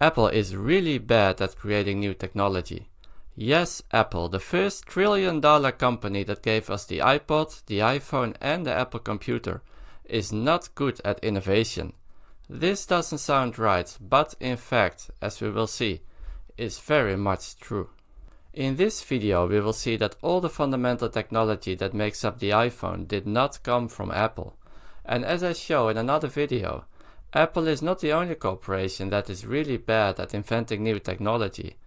Apple is really bad at creating new technology. Yes, Apple, the first trillion-dollar company that gave us the iPod, the iPhone and the Apple computer, is not good at innovation. This doesn't sound right, but in fact, as we will see, is very much true. In this video we will see that all the fundamental technology that makes up the iPhone did not come from Apple. And as I show in another video, Apple is not the only corporation that is really bad at inventing new technology.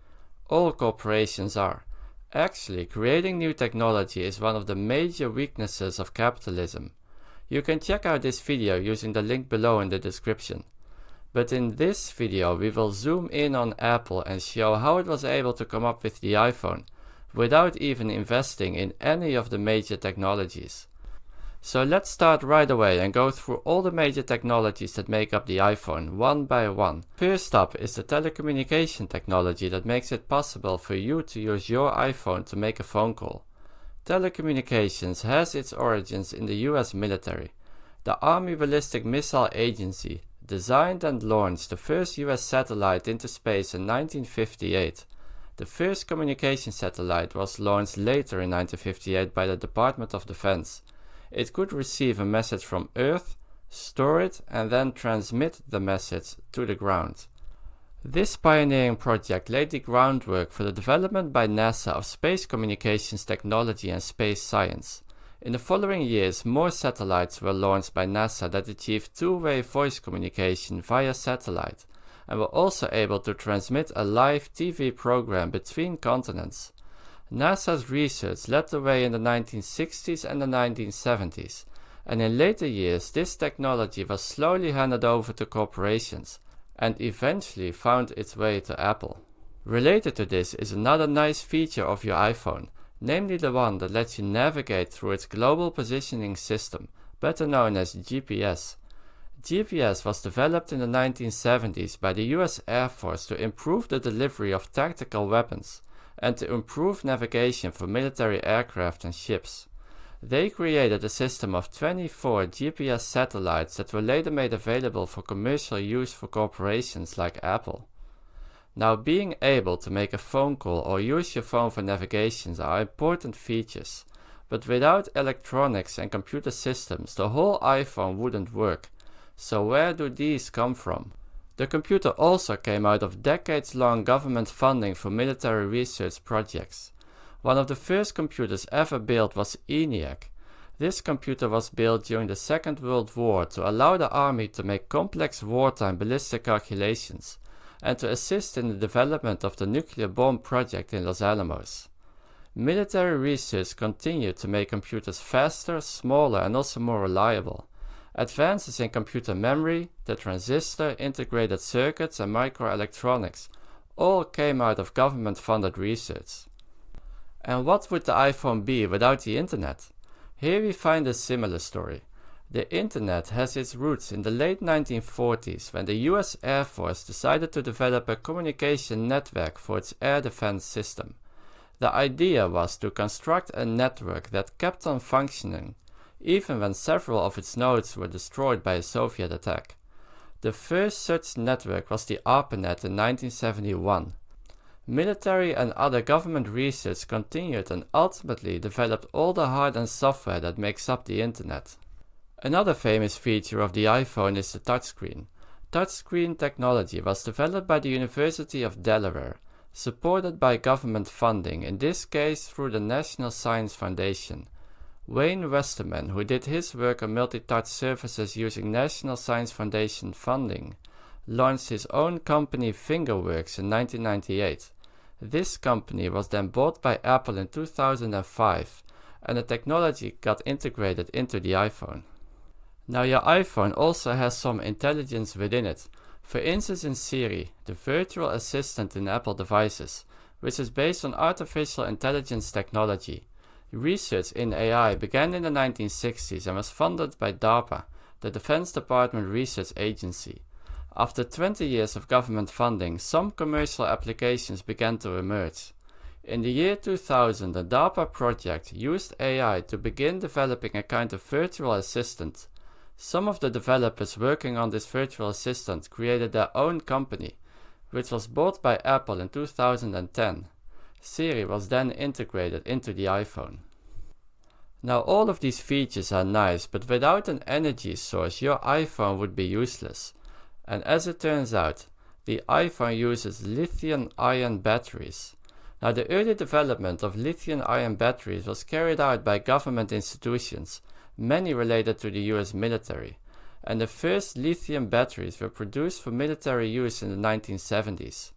All corporations are. Actually, creating new technology is one of the major weaknesses of capitalism. You can check out this video using the link below in the description. But in this video we will zoom in on Apple and show how it was able to come up with the iPhone without even investing in any of the major technologies. So let's start right away and go through all the major technologies that make up the iPhone one by one. First up is the telecommunication technology that makes it possible for you to use your iPhone to make a phone call. Telecommunications has its origins in the US military. The Army Ballistic Missile Agency designed and launched the first US satellite into space in 1958. The first communication satellite was launched later in 1958 by the Department of Defense. It could receive a message from Earth, store it and then transmit the message to the ground. This pioneering project laid the groundwork for the development by NASA of space communications technology and space science. In the following years, more satellites were launched by NASA that achieved two-way voice communication via satellite and were also able to transmit a live TV program between continents. NASA's research led the way in the 1960s and the 1970s, and in later years this technology was slowly handed over to corporations and eventually found its way to Apple. Related to this is another nice feature of your iPhone, namely the one that lets you navigate through its global positioning system, better known as GPS. GPS was developed in the 1970s by the US Air Force to improve the delivery of tactical weapons and to improve navigation for military aircraft and ships. They created a system of 24 GPS satellites that were later made available for commercial use for corporations like Apple. Now, being able to make a phone call or use your phone for navigation are important features, but without electronics and computer systems the whole iPhone wouldn't work. So where do these come from? The computer also came out of decades-long government funding for military research projects. One of the first computers ever built was ENIAC. This computer was built during the Second World War to allow the army to make complex wartime ballistic calculations and to assist in the development of the nuclear bomb project in Los Alamos. Military research continued to make computers faster, smaller and also more reliable. Advances in computer memory, the transistor, integrated circuits and microelectronics all came out of government-funded research. And what would the iPhone be without the internet? Here we find a similar story. The internet has its roots in the late 1940s when the US Air Force decided to develop a communication network for its air defense system. The idea was to construct a network that kept on functioning even when several of its nodes were destroyed by a Soviet attack. The first such network was the ARPANET in 1971. Military and other government research continued and ultimately developed all the hardware and software that makes up the internet. Another famous feature of the iPhone is the touchscreen. Touchscreen technology was developed by the University of Delaware, supported by government funding, in this case through the National Science Foundation. Wayne Westerman, who did his work on multi-touch surfaces using National Science Foundation funding, launched his own company Fingerworks in 1998. This company was then bought by Apple in 2005, and the technology got integrated into the iPhone. Now your iPhone also has some intelligence within it, for instance in Siri, the virtual assistant in Apple devices, which is based on artificial intelligence technology. Research in AI began in the 1960s and was funded by DARPA, the Defense Department Research Agency. After 20 years of government funding, some commercial applications began to emerge. In the year 2000, the DARPA project used AI to begin developing a kind of virtual assistant. Some of the developers working on this virtual assistant created their own company, which was bought by Apple in 2010. Siri was then integrated into the iPhone. Now all of these features are nice, but without an energy source your iPhone would be useless. And as it turns out, the iPhone uses lithium-ion batteries. Now the early development of lithium-ion batteries was carried out by government institutions, many related to the US military, and the first lithium batteries were produced for military use in the 1970s.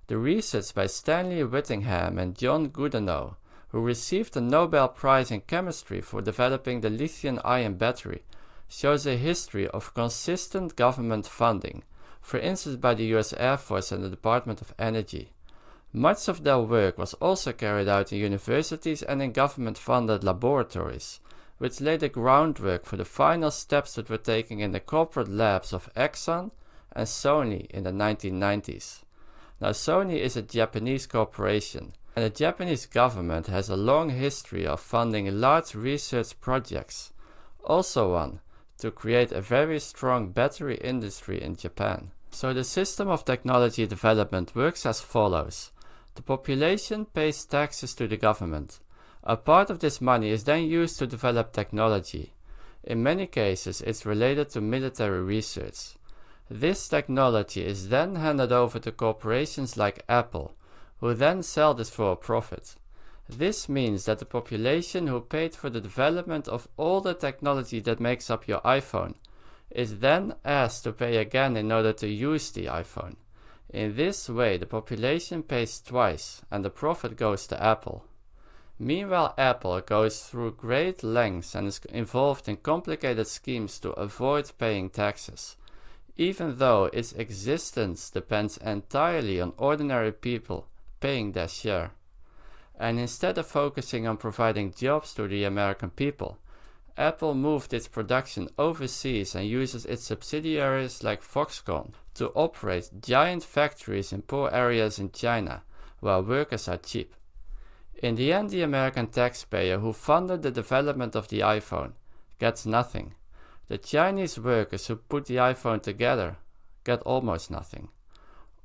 The research by Stanley Whittingham and John Goodenough, who received the Nobel Prize in Chemistry for developing the lithium-ion battery, shows a history of consistent government funding, for instance by the US Air Force and the Department of Energy. Much of their work was also carried out in universities and in government-funded laboratories, which laid the groundwork for the final steps that were taken in the corporate labs of Exxon and Sony in the 1990s. Now Sony is a Japanese corporation, and the Japanese government has a long history of funding large research projects, also one to create a very strong battery industry in Japan. So the system of technology development works as follows. The population pays taxes to the government. A part of this money is then used to develop technology. In many cases, it's related to military research. This technology is then handed over to corporations like Apple, who then sell this for a profit. This means that the population who paid for the development of all the technology that makes up your iPhone is then asked to pay again in order to use the iPhone. In this way, the population pays twice and the profit goes to Apple. Meanwhile, Apple goes through great lengths and is involved in complicated schemes to avoid paying taxes, even though its existence depends entirely on ordinary people paying their share. And instead of focusing on providing jobs to the American people, Apple moved its production overseas and uses its subsidiaries like Foxconn to operate giant factories in poor areas in China, where workers are cheap. In the end, the American taxpayer who funded the development of the iPhone gets nothing. The Chinese workers who put the iPhone together get almost nothing.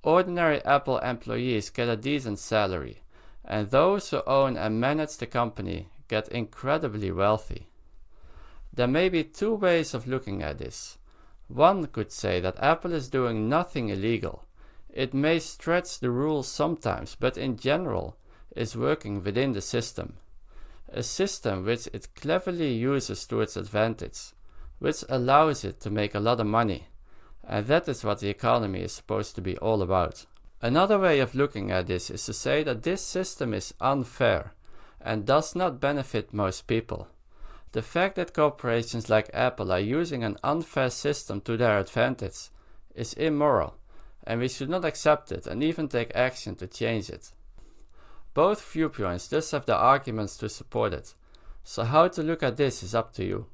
Ordinary Apple employees get a decent salary, and those who own and manage the company get incredibly wealthy. There may be two ways of looking at this. One could say that Apple is doing nothing illegal. It may stretch the rules sometimes, but in general is working within the system. A system which it cleverly uses to its advantage, which allows it to make a lot of money. And that is what the economy is supposed to be all about. Another way of looking at this is to say that this system is unfair and does not benefit most people. The fact that corporations like Apple are using an unfair system to their advantage is immoral, and we should not accept it and even take action to change it. Both viewpoints thus have the arguments to support it, so how to look at this is up to you.